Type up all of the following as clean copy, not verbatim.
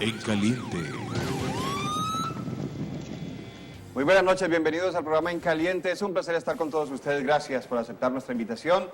En Caliente. Muy buenas noches, bienvenidos al programa En Caliente. Es un placer estar con todos ustedes. Gracias por aceptar nuestra invitación.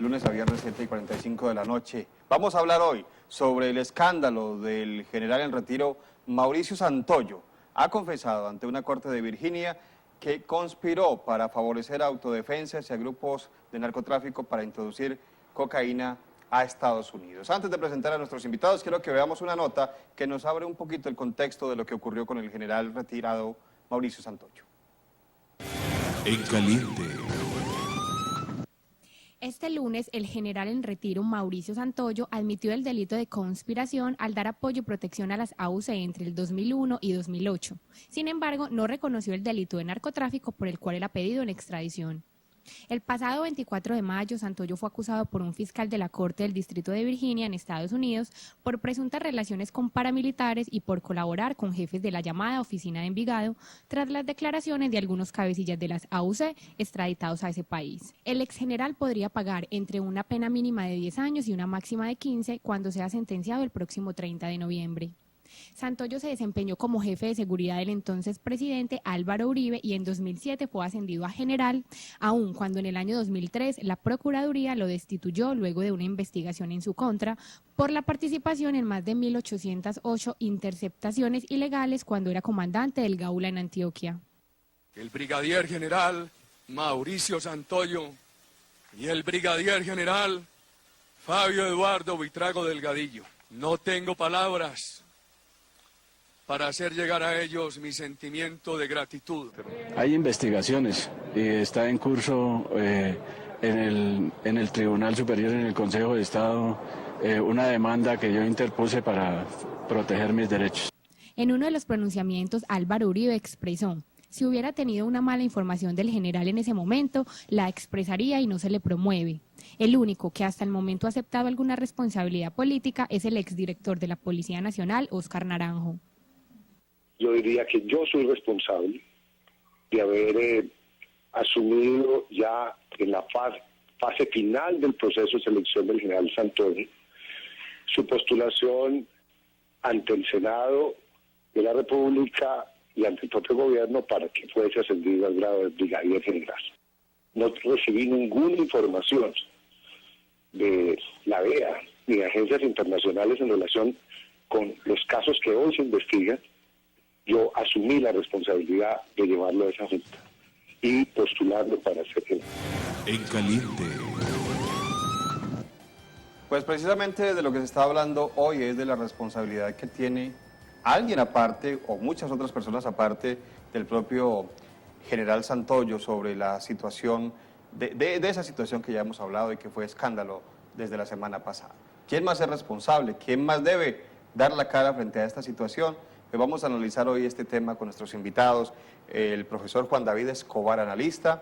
Lunes a viernes 7:45 de la noche. Vamos a hablar hoy sobre el escándalo del general en retiro Mauricio Santoyo. Ha confesado ante una corte de Virginia que conspiró para favorecer autodefensas y a grupos de narcotráfico para introducir cocaína a Estados Unidos. Antes de presentar a nuestros invitados, quiero que veamos una nota que nos abre un poquito el contexto de lo que ocurrió con el general retirado Mauricio Santoyo. En Caliente. Este lunes, el general en retiro Mauricio Santoyo admitió el delito de conspiración al dar apoyo y protección a las AUC entre el 2001 y 2008. Sin embargo, no reconoció el delito de narcotráfico por el cual él ha pedido en extradición. El pasado 24 de mayo, Santoyo fue acusado por un fiscal de la Corte del Distrito de Virginia en Estados Unidos por presuntas relaciones con paramilitares y por colaborar con jefes de la llamada Oficina de Envigado tras las declaraciones de algunos cabecillas de las AUC extraditados a ese país. El exgeneral podría pagar entre una pena mínima de 10 años y una máxima de 15 cuando sea sentenciado el próximo 30 de noviembre. Santoyo se desempeñó como jefe de seguridad del entonces presidente Álvaro Uribe y en 2007 fue ascendido a general, aun cuando en el año 2003 la Procuraduría lo destituyó luego de una investigación en su contra por la participación en más de 1.808 interceptaciones ilegales cuando era comandante del Gaula en Antioquia. El brigadier general Mauricio Santoyo y el brigadier general Fabio Eduardo Buitrago Delgadillo. No tengo palabras para hacer llegar a ellos mi sentimiento de gratitud. Hay investigaciones y está en curso en el Tribunal Superior, en el Consejo de Estado, una demanda que yo interpuse para proteger mis derechos. En uno de los pronunciamientos, Álvaro Uribe expresó: si hubiera tenido una mala información del general en ese momento, la expresaría y no se le promueve. El único que hasta el momento ha aceptado alguna responsabilidad política es el exdirector de la Policía Nacional, Óscar Naranjo. Yo diría que yo soy responsable de haber asumido ya en la fase final del proceso de selección del general Santoyo su postulación ante el Senado de la República y ante el propio gobierno para que fuese ascendido al grado de brigadier general. No recibí ninguna información de la DEA ni de agencias internacionales en relación con los casos que hoy se investigan. Yo asumí la responsabilidad de llevarlo a esa junta y postularlo para ser general. En Caliente. Pues precisamente de lo que se está hablando hoy es de la responsabilidad que tiene alguien aparte o muchas otras personas aparte del propio general Santoyo sobre la situación, de esa situación que ya hemos hablado y que fue escándalo desde la semana pasada. ¿Quién más es responsable? ¿Quién más debe dar la cara frente a esta situación? Pues vamos a analizar hoy este tema con nuestros invitados, el profesor Juan David Escobar, analista,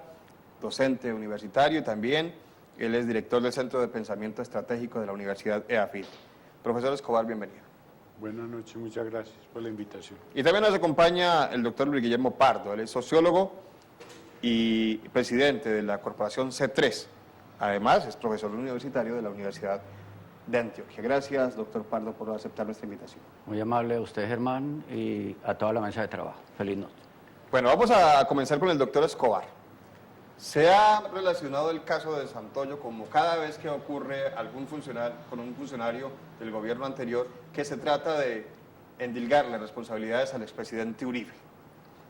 docente universitario y también él es director del Centro de Pensamiento Estratégico de la Universidad EAFIT. Profesor Escobar, bienvenido. Buenas noches, muchas gracias por la invitación. Y también nos acompaña el doctor Luis Guillermo Pardo, él es sociólogo y presidente de la corporación C3. Además, es profesor universitario de la Universidad de Antioquia. Gracias, doctor Pardo, por aceptar nuestra invitación. Muy amable a usted, Germán, y a toda la mesa de trabajo. Feliz noche. Bueno, vamos a comenzar con el doctor Escobar. ¿Se ha relacionado el caso de Santoyo como cada vez que ocurre con un funcionario del gobierno anterior que se trata de endilgarle responsabilidades al expresidente Uribe?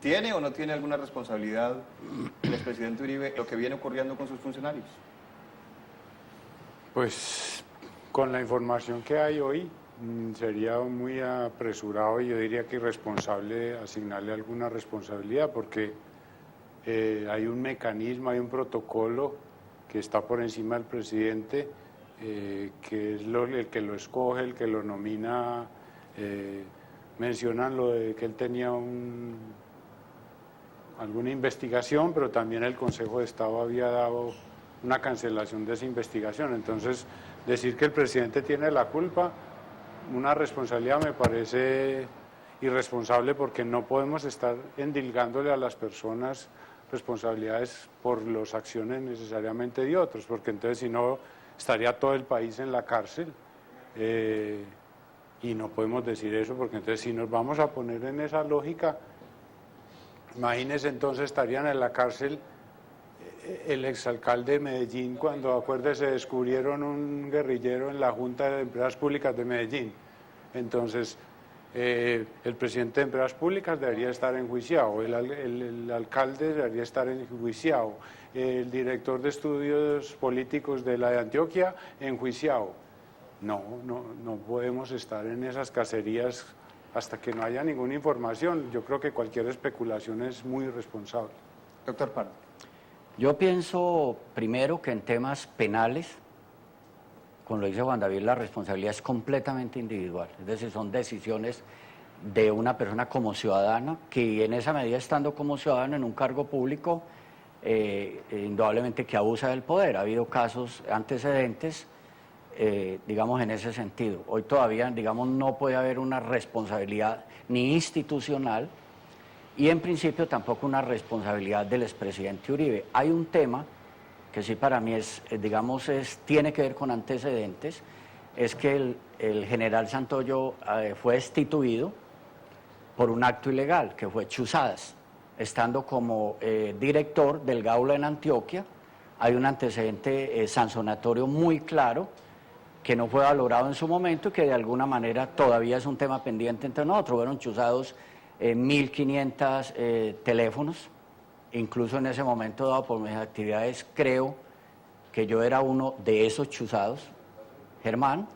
¿Tiene o no tiene alguna responsabilidad el expresidente Uribe en lo que viene ocurriendo con sus funcionarios? Pues con la información que hay hoy, sería muy apresurado y yo diría que irresponsable asignarle alguna responsabilidad porque hay un mecanismo, hay un protocolo que está por encima del presidente, que es el que lo escoge, el que lo nomina. Mencionan lo de que él tenía alguna investigación, pero también el Consejo de Estado había dado una cancelación de esa investigación. Entonces, decir que el presidente tiene la culpa, una responsabilidad, me parece irresponsable porque no podemos estar endilgándole a las personas responsabilidades por las acciones necesariamente de otros, porque entonces si no estaría todo el país en la cárcel. Y no podemos decir eso porque entonces si nos vamos a poner en esa lógica, imagínense entonces estarían en la cárcel el exalcalde de Medellín cuando, acuérdese, descubrieron un guerrillero en la Junta de Empresas Públicas de Medellín. Entonces, el presidente de Empresas Públicas debería estar enjuiciado, el alcalde debería estar enjuiciado, el director de estudios políticos de la de Antioquia enjuiciado. No podemos estar en esas cacerías hasta que no haya ninguna información. Yo creo que cualquier especulación es muy irresponsable. Doctor Pardo. Yo pienso primero que en temas penales, como lo dice Juan David, la responsabilidad es completamente individual, es decir, son decisiones de una persona como ciudadana, que en esa medida, estando como ciudadano en un cargo público, indudablemente que abusa del poder. Ha habido casos antecedentes, digamos, en ese sentido. Hoy todavía, digamos, no puede haber una responsabilidad ni institucional, y en principio tampoco una responsabilidad del expresidente Uribe. Hay un tema que sí para mí es, digamos, tiene que ver con antecedentes, es que el general Santoyo fue destituido por un acto ilegal, que fue chuzadas, estando como director del Gaula en Antioquia. Hay un antecedente sancionatorio muy claro que no fue valorado en su momento y que de alguna manera todavía es un tema pendiente entre nosotros. Fueron chuzados 1.500 teléfonos, incluso en ese momento dado por mis actividades, creo que yo era uno de esos chuzados, Germán,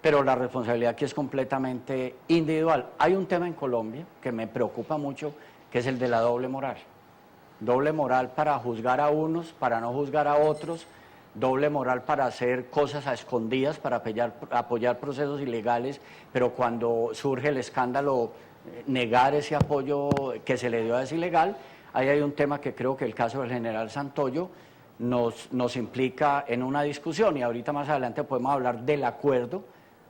pero la responsabilidad aquí es completamente individual. Hay un tema en Colombia que me preocupa mucho, que es el de la doble moral. Doble moral para juzgar a unos, para no juzgar a otros, doble moral para hacer cosas a escondidas, para apoyar procesos ilegales, pero cuando surge el escándalo, negar ese apoyo que se le dio a ese ilegal. Ahí hay un tema que creo que el caso del general Santoyo nos implica en una discusión, y ahorita más adelante podemos hablar del acuerdo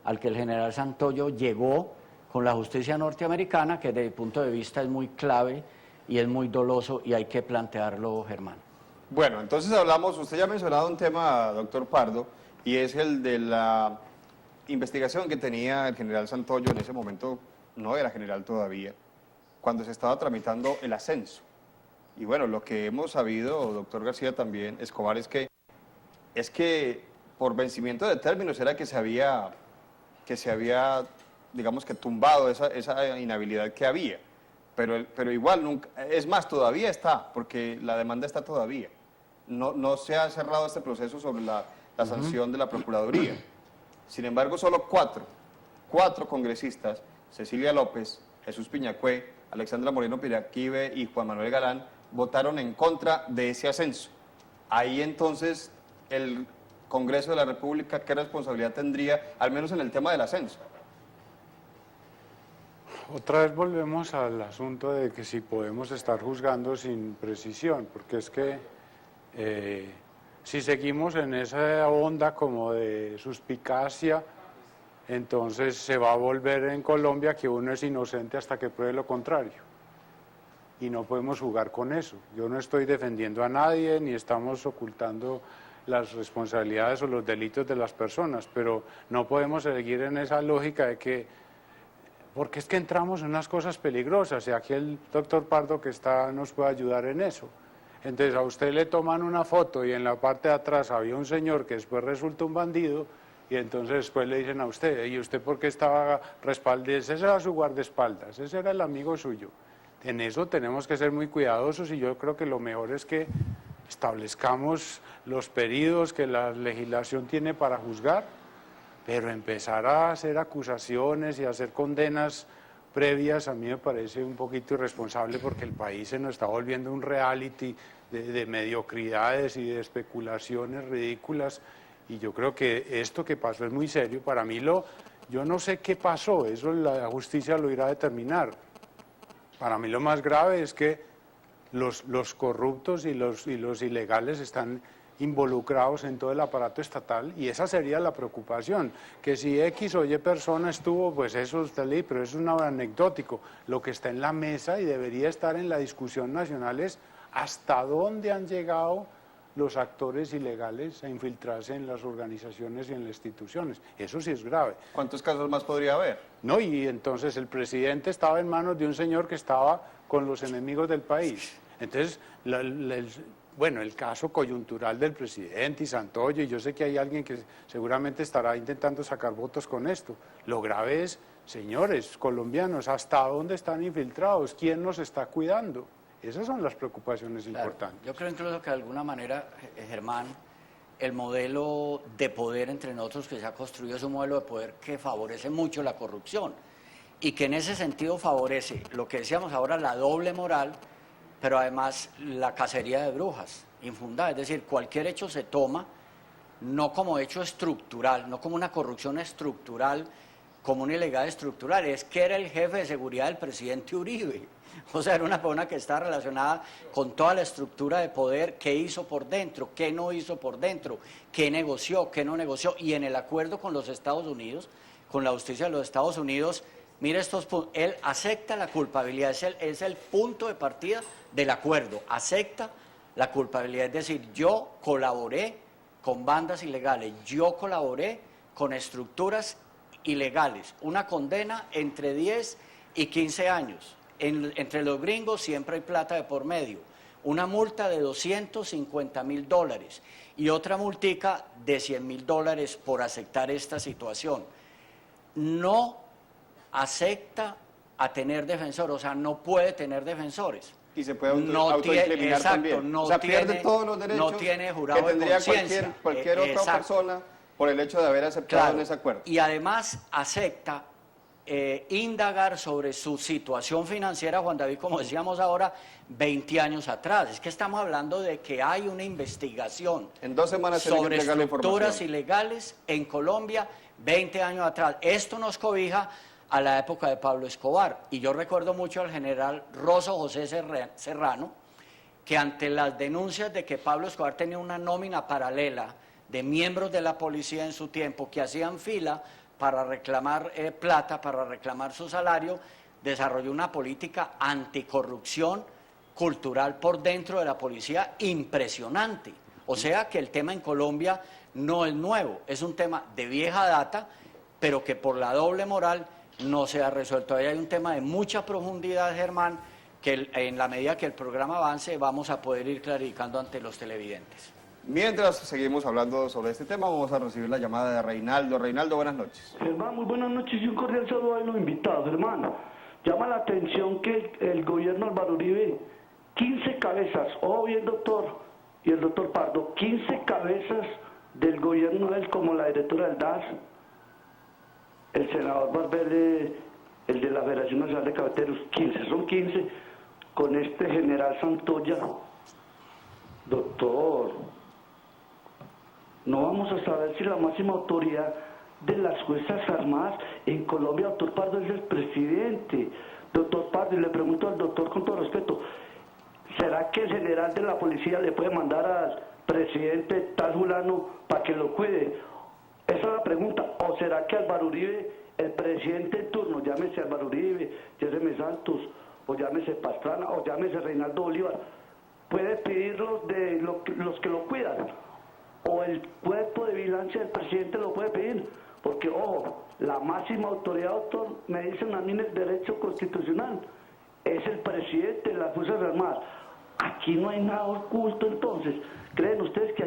al que el general Santoyo llegó con la justicia norteamericana, que desde mi punto de vista es muy clave y es muy doloso y hay que plantearlo, Germán. Bueno, entonces hablamos, usted ya ha mencionado un tema, doctor Pardo, y es el de la investigación que tenía el general Santoyo en ese momento. No era general todavía, cuando se estaba tramitando el ascenso. Y bueno, lo que hemos sabido, doctor García también, Escobar, es que por vencimiento de términos era que se había digamos que tumbado esa inhabilidad que había. Pero igual, nunca, es más, todavía está, porque la demanda está todavía. No se ha cerrado este proceso sobre la sanción de la Procuraduría. Sin embargo, solo cuatro congresistas, Cecilia López, Jesús Piñacue, Alexandra Moreno Piraquive y Juan Manuel Galán, votaron en contra de ese ascenso. Ahí entonces el Congreso de la República, ¿qué responsabilidad tendría, al menos en el tema del ascenso? Otra vez volvemos al asunto de que si podemos estar juzgando sin precisión, porque es que si seguimos en esa onda como de suspicacia, entonces se va a volver en Colombia que uno es inocente hasta que pruebe lo contrario. Y no podemos jugar con eso. Yo no estoy defendiendo a nadie, ni estamos ocultando las responsabilidades o los delitos de las personas, pero no podemos seguir en esa lógica de que, porque es que entramos en unas cosas peligrosas, y aquí el doctor Pardo que está nos puede ayudar en eso. Entonces a usted le toman una foto y en la parte de atrás había un señor que después resulta un bandido, y entonces después le dicen a usted, ¿y usted por qué estaba respaldado? Ese era su guardaespaldas, ese era el amigo suyo. En eso tenemos que ser muy cuidadosos, y yo creo que lo mejor es que establezcamos los períodos que la legislación tiene para juzgar, pero empezar a hacer acusaciones y a hacer condenas previas a mí me parece un poquito irresponsable, porque el país se nos está volviendo un reality de mediocridades y de especulaciones ridículas. Y yo creo que esto que pasó es muy serio. Para mí yo no sé qué pasó, eso la justicia lo irá a determinar. Para mí lo más grave es que los corruptos y los ilegales están involucrados en todo el aparato estatal, y esa sería la preocupación, que si X o Y persona estuvo, pues eso está ahí, pero eso es un anecdótico. Lo que está en la mesa y debería estar en la discusión nacional es hasta dónde han llegado los actores ilegales a infiltrarse en las organizaciones y en las instituciones. Eso sí es grave. ¿Cuántos casos más podría haber? No, y entonces el presidente estaba en manos de un señor que estaba con los enemigos del país. Entonces, bueno, el caso coyuntural del presidente y Santoyo, y yo sé que hay alguien que seguramente estará intentando sacar votos con esto. Lo grave es, señores colombianos, ¿hasta dónde están infiltrados? ¿Quién nos está cuidando? Esas son las preocupaciones importantes. Yo creo incluso que de alguna manera, Germán, el modelo de poder entre nosotros que se ha construido es un modelo de poder que favorece mucho la corrupción y que en ese sentido favorece lo que decíamos ahora, la doble moral, pero además la cacería de brujas infundada. Es decir, cualquier hecho se toma no como hecho estructural, no como una corrupción estructural, como una ilegalidad estructural, es que era el jefe de seguridad del presidente Uribe. O sea, era una persona que está relacionada con toda la estructura de poder, qué hizo por dentro, qué no hizo por dentro, qué negoció, qué no negoció. Y en el acuerdo con los Estados Unidos, con la justicia de los Estados Unidos, mire estos puntos, él acepta la culpabilidad, es el punto de partida del acuerdo, acepta la culpabilidad, es decir, yo colaboré con bandas ilegales, yo colaboré con estructuras ilegales, una condena entre 10 y 15 años. Entre los gringos siempre hay plata de por medio, una multa de $250.000 y otra multica de $100.000 por aceptar esta situación. No acepta a tener defensores, o sea, no puede tener defensores. Y se puede autoincriminar también. No, o sea, tiene, pierde todos los derechos no tiene jurado que tendría de conciencia. cualquier otra persona por el hecho de haber aceptado en ese acuerdo. Y además acepta indagar sobre su situación financiera, Juan David, como decíamos ahora, 20 años atrás. Es que estamos hablando de que hay una investigación en 2 semanas sobre estructuras ilegales en Colombia 20 años atrás. Esto nos cobija a la época de Pablo Escobar. Y yo recuerdo mucho al general Rosso José Serrano, que ante las denuncias de que Pablo Escobar tenía una nómina paralela de miembros de la policía en su tiempo que hacían fila para reclamar plata, para reclamar su salario, desarrolló una política anticorrupción cultural por dentro de la policía impresionante. O sea que el tema en Colombia no es nuevo, es un tema de vieja data, pero que por la doble moral no se ha resuelto. Ahí hay un tema de mucha profundidad, Germán, que en la medida que el programa avance vamos a poder ir clarificando ante los televidentes. Mientras seguimos hablando sobre este tema, vamos a recibir la llamada de Reinaldo. Reinaldo, buenas noches. Germán, muy buenas noches y un cordial saludo a los invitados. Germán, llama la atención que el gobierno Álvaro Uribe, 15 cabezas, ojo bien doctor, y el doctor Pardo, 15 cabezas del gobierno de él, como la directora del DAS, el senador Barbele, el de la Federación Nacional de Cafeteros, 15, son 15, con este general Santoya. Doctor, no vamos a saber si la máxima autoridad de las Fuerzas Armadas en Colombia, doctor Pardo, es el presidente. Doctor Pardo, y le pregunto al doctor con todo respeto, ¿será que el general de la policía le puede mandar al presidente tal fulano para que lo cuide? Esa es la pregunta. ¿O será que Álvaro Uribe, el presidente en turno, llámese Álvaro Uribe, llámese Santos, o llámese Pastrana, o llámese Reinaldo Bolívar, puede pedirlos de los que lo cuidan? ¿O el cuerpo de vigilancia del presidente lo puede pedir? Porque, ojo, la máxima autoridad, doctor, me dicen a mí en el derecho constitucional, es el presidente de las Fuerzas Armadas. Aquí no hay nada oculto, entonces. ¿Creen ustedes que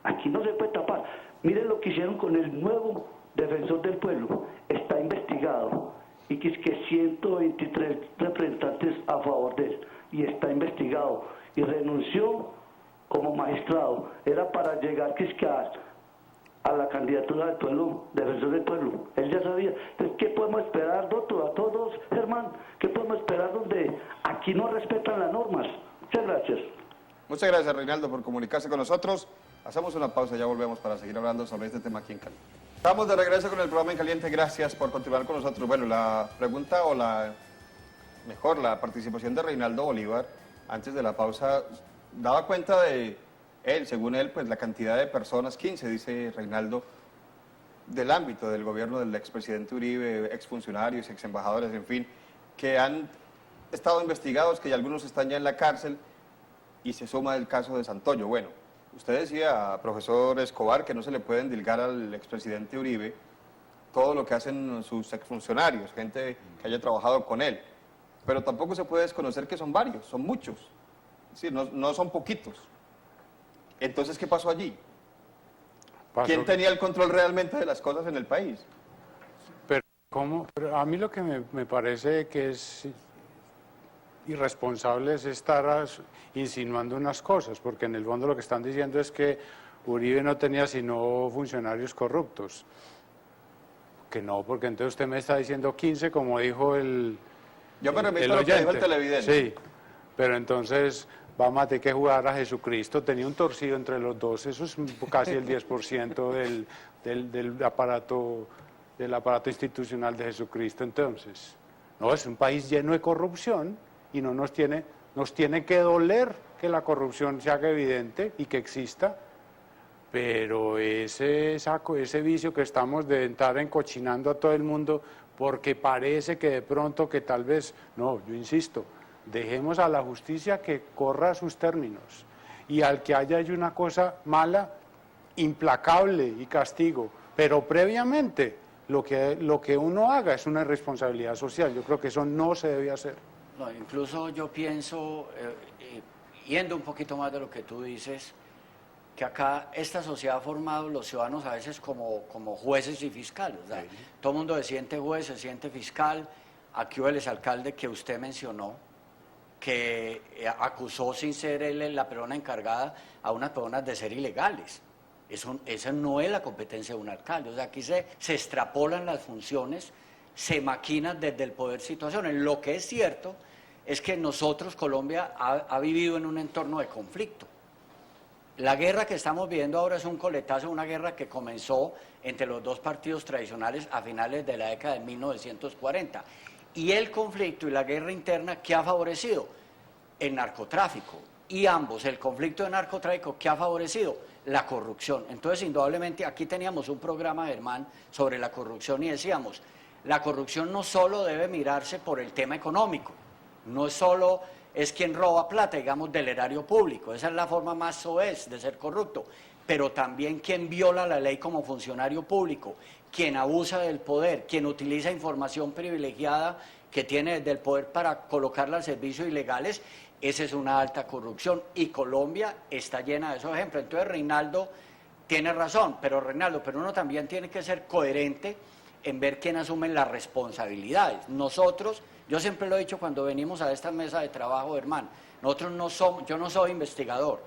aquí no se puede tapar? Miren lo que hicieron con el nuevo defensor del pueblo. Está investigado. Y que es que 123 representantes a favor de él. Y está investigado. Y renunció como magistrado. Era para llegar que es que a la candidatura del pueblo, defensor del pueblo. Él ya sabía. Entonces, ¿qué podemos esperar, doctor? A todos, Germán, ¿qué podemos esperar donde aquí no respetan las normas? Muchas gracias. Muchas gracias, Reinaldo, por comunicarse con nosotros. Hacemos una pausa y ya volvemos para seguir hablando sobre este tema aquí en Cali. Estamos de regreso con el programa En Caliente. Gracias por continuar con nosotros. Bueno, la pregunta o la participación de Reinaldo Bolívar antes de la pausa daba cuenta de él, según él, pues la cantidad de personas, 15, dice Reinaldo, del ámbito del gobierno del expresidente Uribe, exfuncionarios, exembajadores, en fin, que han estado investigados, que algunos están ya en la cárcel, y se suma el caso de Santoyo. Bueno, Usted decía, profesor Escobar, que no se le puede endilgar al expresidente Uribe todo lo que hacen sus exfuncionarios, gente que haya trabajado con él. Pero tampoco se puede desconocer que son varios, son muchos. Es decir, no son poquitos. Entonces, ¿qué pasó allí? ¿Quién tenía el control realmente de las cosas en el país? Pero a mí lo que me parece que es irresponsable es estar insinuando unas cosas, porque en el fondo lo que están diciendo es que Uribe no tenía sino funcionarios corruptos. Que no, porque entonces usted me está diciendo 15, como dijo el Yo me remito el a lo que oyente. dijo el televidente. Sí, pero entonces vamos a tener que jugar a Jesucristo. Tenía un torcido entre los dos, eso es casi el 10% del aparato institucional de Jesucristo. Entonces, no, es un país lleno de corrupción y no nos tiene que doler que la corrupción se haga evidente y que exista, pero ese vicio que estamos de estar encochinando a todo el mundo porque parece que de pronto que tal vez, no, yo insisto, dejemos a la justicia que corra sus términos y al que haya hecho una cosa mala, implacable y castigo, pero previamente lo que uno haga es una responsabilidad social. Yo creo que eso no se debe hacer. No, incluso yo pienso, yendo un poquito más de lo que tú dices, que acá esta sociedad ha formado los ciudadanos a veces como jueces y fiscales. O sea, sí. Todo el mundo se siente juez, se siente fiscal. Aquí hubo el exalcalde que usted mencionó, que acusó sin ser él la persona encargada a unas personas de ser ilegales. Esa no es la competencia de un alcalde. O sea, aquí se extrapolan las funciones, se maquinan desde el poder situaciones. Lo que es cierto es que nosotros, Colombia, ha vivido en un entorno de conflicto. La guerra que estamos viendo ahora es un coletazo, una guerra que comenzó entre los dos partidos tradicionales a finales de la década de 1940. Y el conflicto y la guerra interna, ¿qué ha favorecido? El narcotráfico. Y ambos, el conflicto de narcotráfico, ¿qué ha favorecido? La corrupción. Entonces, indudablemente, aquí teníamos un programa, Germán, sobre la corrupción y decíamos, la corrupción no solo debe mirarse por el tema económico, no solo es quien roba plata, digamos, del erario público, esa es la forma más soez de ser corrupto, pero también quien viola la ley como funcionario público, quien abusa del poder, quien utiliza información privilegiada que tiene desde el poder para colocarla al servicio ilegales, esa es una alta corrupción y Colombia está llena de esos ejemplos. Entonces Reinaldo tiene razón, pero uno también tiene que ser coherente en ver quién asume las responsabilidades. Nosotros, yo siempre lo he dicho cuando venimos a esta mesa de trabajo, hermano, nosotros no somos, yo no soy investigador,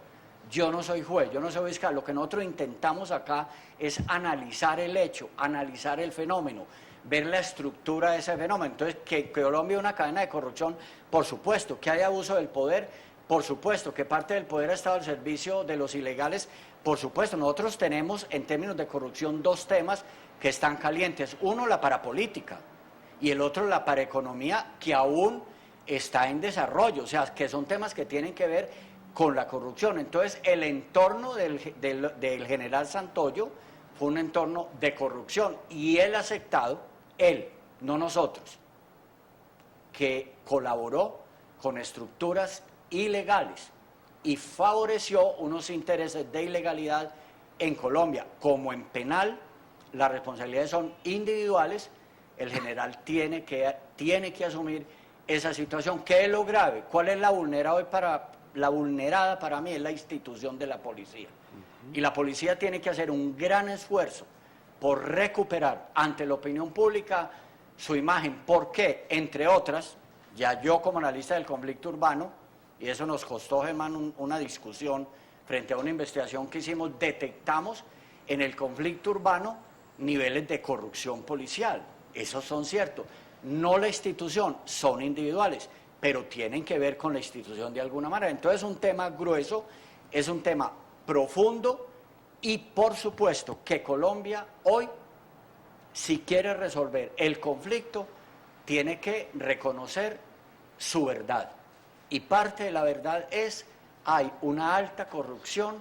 yo no soy juez, yo no soy fiscal, lo que nosotros intentamos acá es analizar el hecho, analizar el fenómeno, ver la estructura de ese fenómeno. Entonces, que Colombia es una cadena de corrupción, por supuesto, que hay abuso del poder, por supuesto, que parte del poder ha estado al servicio de los ilegales, por supuesto. Nosotros tenemos, en términos de corrupción, dos temas que están calientes. Uno, la parapolítica, y el otro, la paraeconomía, que aún está en desarrollo, o sea, que son temas que tienen que ver con la corrupción. Entonces, el entorno del general Santoyo fue un entorno de corrupción, y él ha aceptado, él, no nosotros, que colaboró con estructuras ilegales y favoreció unos intereses de ilegalidad en Colombia. Como en penal, las responsabilidades son individuales, el general tiene que asumir esa situación. ¿Qué es lo grave? ¿Cuál es la vulnerada para mí? Es la institución de la policía. Y la policía tiene que hacer un gran esfuerzo por recuperar ante la opinión pública su imagen. ¿Por qué? Entre otras, ya yo como analista del conflicto urbano, y eso nos costó, Germán, una discusión frente a una investigación que hicimos, detectamos en el conflicto urbano niveles de corrupción policial. Esos son ciertos. No la institución, son individuales, pero tienen que ver con la institución de alguna manera. Entonces es un tema grueso, es un tema profundo, y por supuesto que Colombia hoy, si quiere resolver el conflicto, tiene que reconocer su verdad. Y parte de la verdad es, hay una alta corrupción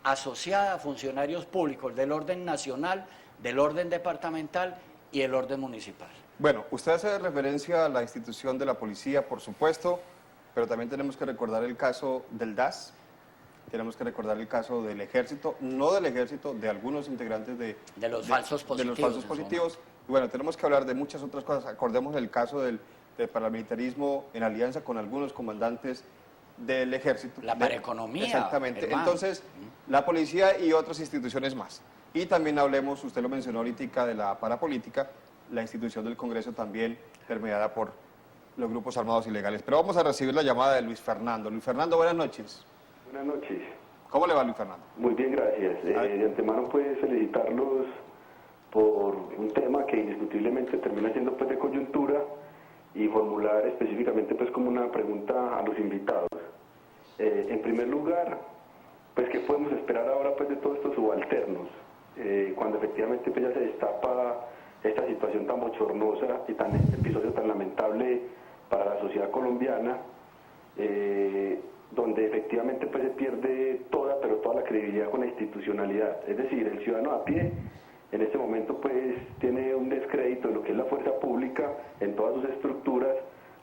asociada a funcionarios públicos del orden nacional, del orden departamental y el orden municipal. Bueno, usted hace referencia a la institución de la policía, por supuesto, pero también tenemos que recordar el caso del DAS, tenemos que recordar el caso del ejército, no del ejército, de algunos integrantes de los falsos positivos. De los falsos positivos. Y bueno, tenemos que hablar de muchas otras cosas. Acordemos el caso del paramilitarismo en alianza con algunos comandantes del ejército. La paraeconomía. Exactamente. Hermano. Entonces, la policía y otras instituciones más. Y también hablemos, usted lo mencionó ahorita, de la parapolítica, la institución del Congreso también permeada por los grupos armados ilegales. Pero vamos a recibir la llamada de Luis Fernando. Luis Fernando, buenas noches. Buenas noches. ¿Cómo le va, Luis Fernando? Muy bien, gracias. De antemano, pues, felicitarlos por un tema que indiscutiblemente termina siendo, pues, de coyuntura y formular específicamente, pues, como una pregunta a los invitados. En primer lugar, pues, ¿qué podemos esperar ahora, pues, de todos estos subalternos? Cuando efectivamente, pues, ya se destapa esta situación tan bochornosa y este episodio tan lamentable para la sociedad colombiana, donde efectivamente, pues, se pierde toda la credibilidad con la institucionalidad. Es decir, el ciudadano a pie en este momento, pues, tiene un descrédito de lo que es la fuerza pública en todas sus estructuras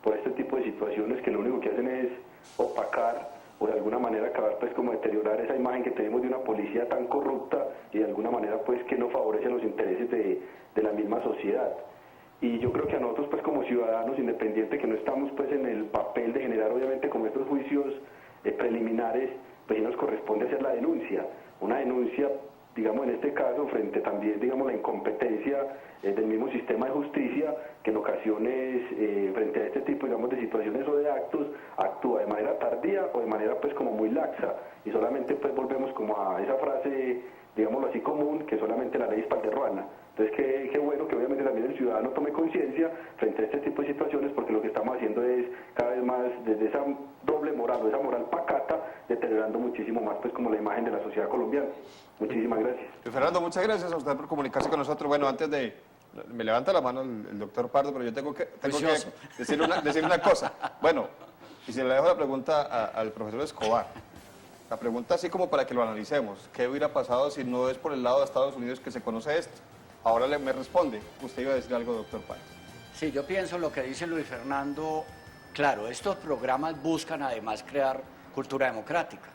por este tipo de situaciones que lo único que hacen es opacar o de alguna manera acabar, pues, como deteriorar esa imagen que tenemos de una policía tan corrupta y de alguna manera, pues, que no favorece los intereses de la misma sociedad. Y yo creo que a nosotros, pues, como ciudadanos, independiente que no estamos, pues, en el papel de generar, obviamente, como estos juicios preliminares, pues, sí nos corresponde hacer la denuncia. Una denuncia, digamos, en este caso, frente también, digamos, la incompetencia del mismo sistema de justicia, que en ocasiones, frente a este tipo, digamos, de situaciones o de actos, actúa de manera tardía o de manera, pues, como muy laxa. Y solamente, pues, volvemos como a esa frase, digámoslo así, común, que solamente la ley es palderruana. Entonces, qué bueno que obviamente también el ciudadano tome conciencia frente a este tipo de situaciones, porque lo que estamos haciendo es cada vez más, desde esa doble moral o esa moral pacata, deteriorando muchísimo más, pues, como la imagen de la sociedad colombiana. Muchísimas gracias. Luis Fernando, muchas gracias a usted por comunicarse con nosotros. Bueno, antes de... Me levanta la mano el doctor Pardo, pero yo tengo que decir una cosa. Bueno, y si le dejo la pregunta al profesor Escobar. La pregunta así como para que lo analicemos. ¿Qué hubiera pasado si no es por el lado de Estados Unidos que se conoce esto? Ahora me responde. Usted iba a decir algo, doctor Pardo. Sí, yo pienso lo que dice Luis Fernando. Claro, estos programas buscan además crear cultura democrática.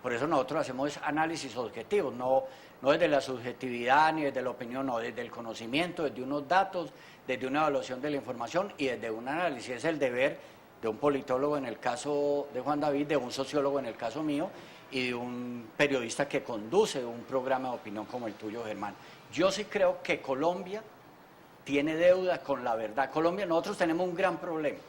Por eso nosotros hacemos análisis objetivos, no desde la subjetividad ni desde la opinión, no, desde el conocimiento, desde unos datos, desde una evaluación de la información y desde un análisis. Es el deber de un politólogo en el caso de Juan David, de un sociólogo en el caso mío y de un periodista que conduce un programa de opinión como el tuyo, Germán. Yo sí creo que Colombia tiene deuda con la verdad. Colombia, nosotros tenemos un gran problema.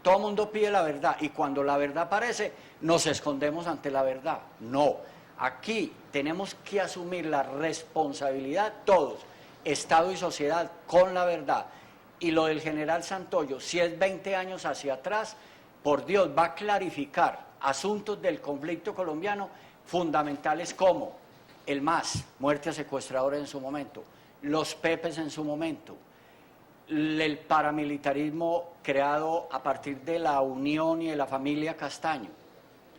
Todo el mundo pide la verdad y cuando la verdad aparece, nos escondemos ante la verdad. No, aquí tenemos que asumir la responsabilidad todos, Estado y sociedad, con la verdad. Y lo del general Santoyo, si es 20 años hacia atrás, por Dios, va a clarificar asuntos del conflicto colombiano fundamentales como el MAS, muerte a secuestradores en su momento, los PEPES en su momento, el paramilitarismo creado a partir de la unión y de la familia Castaño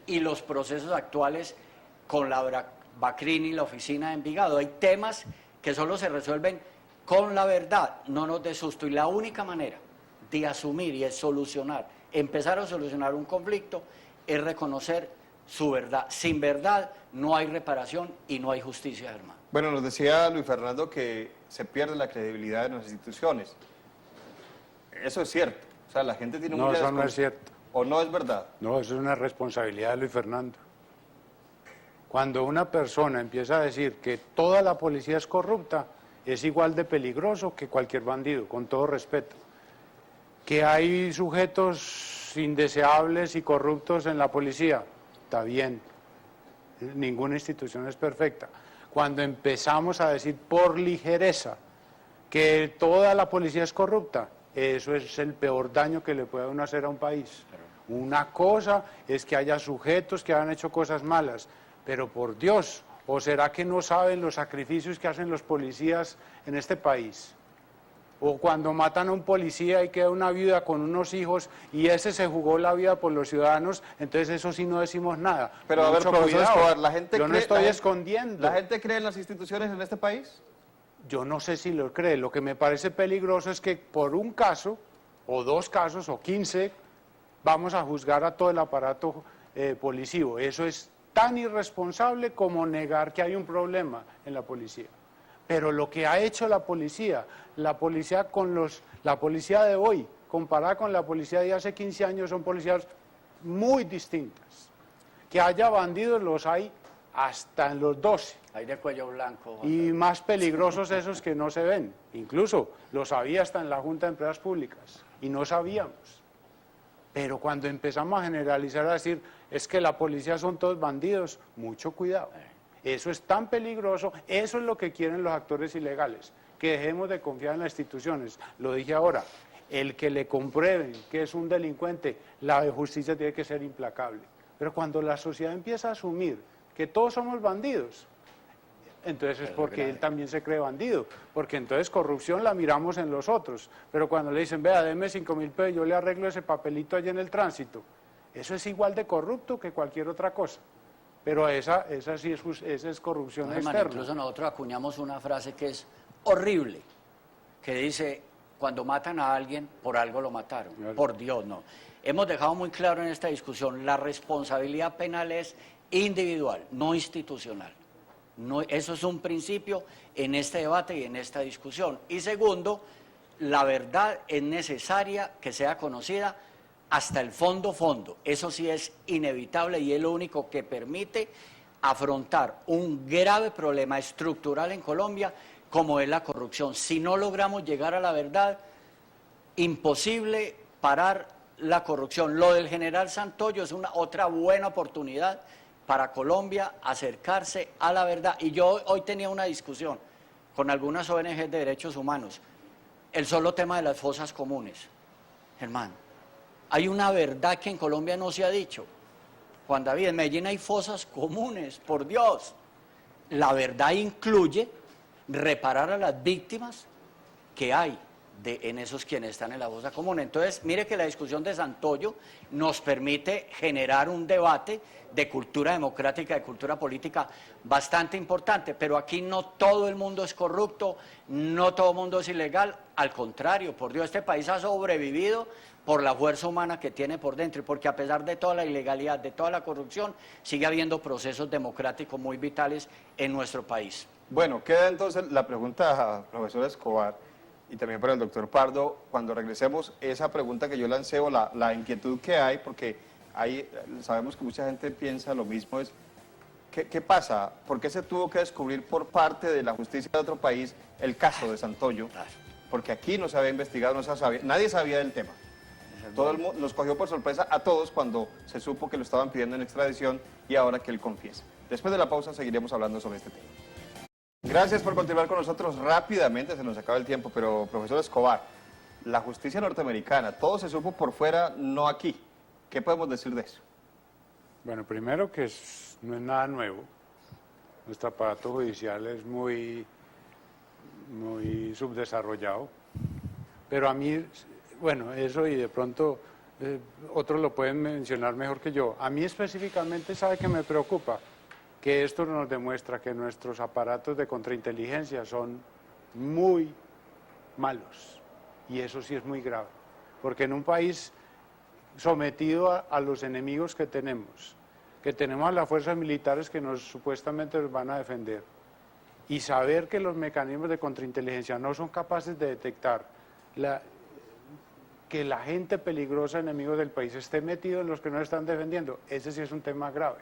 y los procesos actuales con la Bacrini y la oficina de Envigado. Hay temas que solo se resuelven con la verdad, no nos dé susto. Y la única manera de asumir y de solucionar, empezar a solucionar un conflicto, es reconocer su verdad. Sin verdad no hay reparación y no hay justicia, hermano. Bueno, nos decía Luis Fernando que se pierde la credibilidad de las instituciones. Eso es cierto. O sea, la gente tiene No, eso no es cierto. ¿O no es verdad? No, eso es una responsabilidad de Luis Fernando. Cuando una persona empieza a decir que toda la policía es corrupta, es igual de peligroso que cualquier bandido, con todo respeto. Que hay sujetos indeseables y corruptos en la policía, está bien. Ninguna institución es perfecta. Cuando empezamos a decir por ligereza que toda la policía es corrupta, eso es el peor daño que le puede uno hacer a un país. Una cosa es que haya sujetos que han hecho cosas malas, pero por Dios, ¿o será que no saben los sacrificios que hacen los policías en este país? O cuando matan a un policía y queda una viuda con unos hijos y ese se jugó la vida por los ciudadanos, entonces eso sí no decimos nada. Pero a ver, profesor Escobar, la gente yo no estoy escondiendo. ¿La gente cree en las instituciones en este país? Yo no sé si lo cree. Lo que me parece peligroso es que por un caso, o dos casos, o 15, vamos a juzgar a todo el aparato policivo. Eso es tan irresponsable como negar que hay un problema en la policía. Pero lo que ha hecho la policía de hoy, comparada con la policía de hace 15 años, son policías muy distintas. Que haya bandidos, los hay hasta en los 12. Hay de cuello blanco. Y más peligrosos esos que no se ven. Incluso los había hasta en la Junta de Empresas Públicas y no sabíamos. Pero cuando empezamos a generalizar, a decir, es que la policía son todos bandidos, mucho cuidado. Eso es tan peligroso, eso es lo que quieren los actores ilegales, que dejemos de confiar en las instituciones. Lo dije ahora, el que le comprueben que es un delincuente, la justicia tiene que ser implacable. Pero cuando la sociedad empieza a asumir que todos somos bandidos, entonces es porque él también se cree bandido, porque entonces corrupción la miramos en los otros, pero cuando le dicen, vea, deme 5.000 pesos, yo le arreglo ese papelito allí en el tránsito, eso es igual de corrupto que cualquier otra cosa, pero esa sí es corrupción externa. Incluso nosotros acuñamos una frase que es horrible, que dice, cuando matan a alguien, por algo lo mataron, por Dios, no. Hemos dejado muy claro en esta discusión, la responsabilidad penal es individual, no institucional. No, eso es un principio en este debate y en esta discusión. Y segundo, la verdad es necesaria que sea conocida hasta el fondo. Eso sí es inevitable y es lo único que permite afrontar un grave problema estructural en Colombia como es la corrupción. Si no logramos llegar a la verdad, imposible parar la corrupción. Lo del general Santoyo es otra buena oportunidad para Colombia acercarse a la verdad. Y yo hoy tenía una discusión con algunas ONG de derechos humanos, el solo tema de las fosas comunes. Hermano, hay una verdad que en Colombia no se ha dicho. Juan David, en Medellín hay fosas comunes, por Dios. La verdad incluye reparar a las víctimas que hay en esos quienes están en la fosa común. Entonces, mire que la discusión de Santoyo nos permite generar un debate de cultura democrática, de cultura política bastante importante, pero aquí no todo el mundo es corrupto, no todo el mundo es ilegal, al contrario, por Dios, este país ha sobrevivido por la fuerza humana que tiene por dentro y porque a pesar de toda la ilegalidad, de toda la corrupción, sigue habiendo procesos democráticos muy vitales en nuestro país. Bueno, queda entonces la pregunta, profesor Escobar, y también para el doctor Pardo, cuando regresemos, esa pregunta que yo lancé o la inquietud que hay, porque sabemos que mucha gente piensa lo mismo, es ¿qué pasa? ¿Por qué se tuvo que descubrir por parte de la justicia de otro país el caso de Santoyo? Porque aquí no se había investigado, nadie sabía del tema. Todo el mundo nos cogió por sorpresa a todos cuando se supo que lo estaban pidiendo en extradición y ahora que él confiesa. Después de la pausa seguiremos hablando sobre este tema. Gracias por continuar con nosotros rápidamente, se nos acaba el tiempo, pero profesor Escobar, la justicia norteamericana, todo se supo por fuera, no aquí. ¿Qué podemos decir de eso? Bueno, primero que no es nada nuevo. Nuestro aparato judicial es muy subdesarrollado. Pero a mí, bueno, eso y de pronto otros lo pueden mencionar mejor que yo. A mí específicamente, ¿sabe qué me preocupa? Que esto nos demuestra que nuestros aparatos de contrainteligencia son muy malos. Y eso sí es muy grave. Porque en un país sometido a los enemigos que tenemos a las fuerzas militares que supuestamente nos van a defender, y saber que los mecanismos de contrainteligencia no son capaces de detectar que la gente peligrosa, enemigos del país, esté metido en los que nos están defendiendo, ese sí es un tema grave.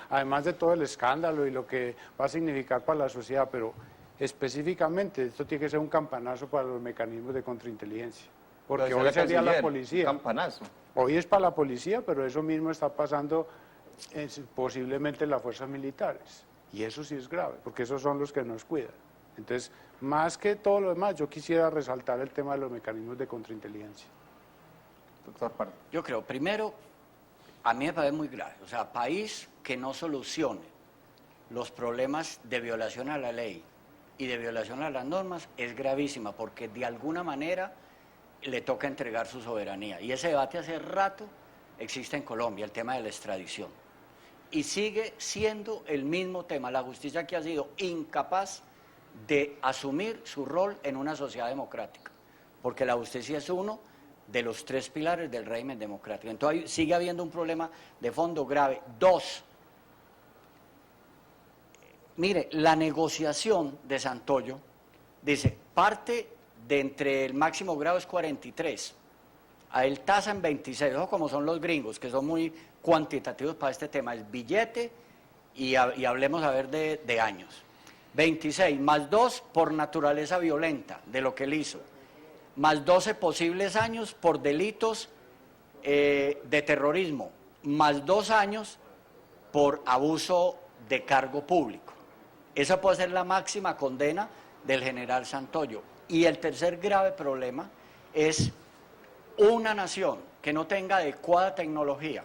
Además de todo el escándalo y lo que va a significar para la sociedad, pero específicamente esto tiene que ser un campanazo para los mecanismos de contrainteligencia. Porque hoy sería la policía. Campanazo. Hoy es para la policía, pero eso mismo está pasando posiblemente en las fuerzas militares. Y eso sí es grave, porque esos son los que nos cuidan. Entonces, más que todo lo demás, yo quisiera resaltar el tema de los mecanismos de contrainteligencia. Doctor Pardo. Yo creo, primero, a mí me parece muy grave. O sea, país que no solucione los problemas de violación a la ley y de violación a las normas es gravísima, porque de alguna manera le toca entregar su soberanía. Y ese debate hace rato existe en Colombia, el tema de la extradición. Y sigue siendo el mismo tema, la justicia que ha sido incapaz de asumir su rol en una sociedad democrática, porque la justicia es uno de los 3 pilares del régimen democrático. Entonces sigue habiendo un problema de fondo grave. 2, Mire, la negociación de Santoyo dice, parte de entre el máximo grado es 43, a él tasa en 26, ojo como son los gringos, que son muy cuantitativos para este tema, es billete y hablemos a ver de años. 26 más 2 por naturaleza violenta de lo que él hizo, más 12 posibles años por delitos de terrorismo, más 2 años por abuso de cargo público. Esa puede ser la máxima condena del general Santoyo. Y el tercer grave problema es una nación que no tenga adecuada tecnología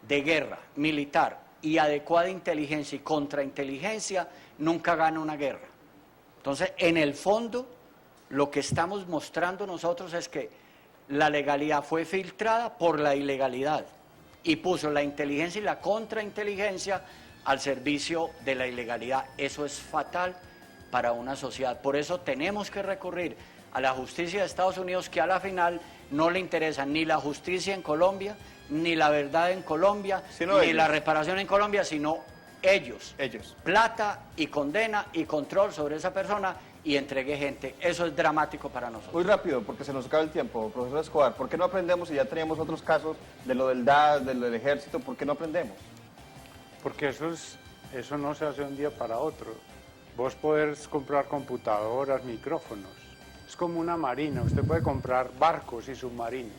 de guerra militar y adecuada inteligencia y contrainteligencia, nunca gana una guerra. Entonces, en el fondo, lo que estamos mostrando nosotros es que la legalidad fue filtrada por la ilegalidad y puso la inteligencia y la contrainteligencia al servicio de la ilegalidad. Eso es fatal para una sociedad. Por eso tenemos que recurrir a la justicia de Estados Unidos, que a la final no le interesa ni la justicia en Colombia, ni la verdad en Colombia, ni la reparación en Colombia, sino ellos. Plata y condena y control sobre esa persona y entregue gente. Eso es dramático para nosotros. Muy rápido, porque se nos acaba el tiempo, profesor Escobar. ¿Por qué no aprendemos si ya teníamos otros casos de lo del DAS, de lo del ejército? ¿Por qué no aprendemos? Porque eso no se hace de un día para otro. Vos podés comprar computadoras, micrófonos. Es como una marina. Usted puede comprar barcos y submarinos,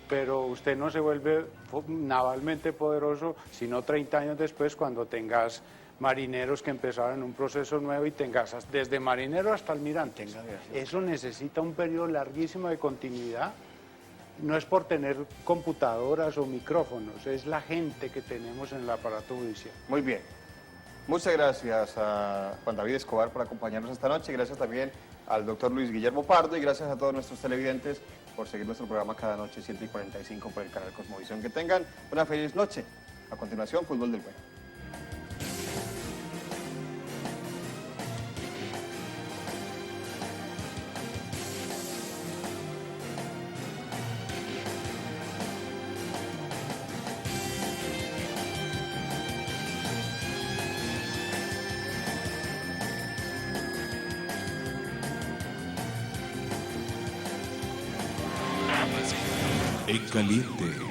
pero usted no se vuelve navalmente poderoso sino 30 años después, cuando tengas marineros que empezaron un proceso nuevo y tengas desde marinero hasta almirante. Eso necesita un periodo larguísimo de continuidad. No es por tener computadoras o micrófonos, es la gente que tenemos en el aparato judicial. Muy bien. Muchas gracias a Juan David Escobar por acompañarnos esta noche. Gracias también al doctor Luis Guillermo Pardo y gracias a todos nuestros televidentes por seguir nuestro programa cada noche 7:45 por el canal Cosmovisión. Que tengan una feliz noche. A continuación, Fútbol del Bueno. En caliente.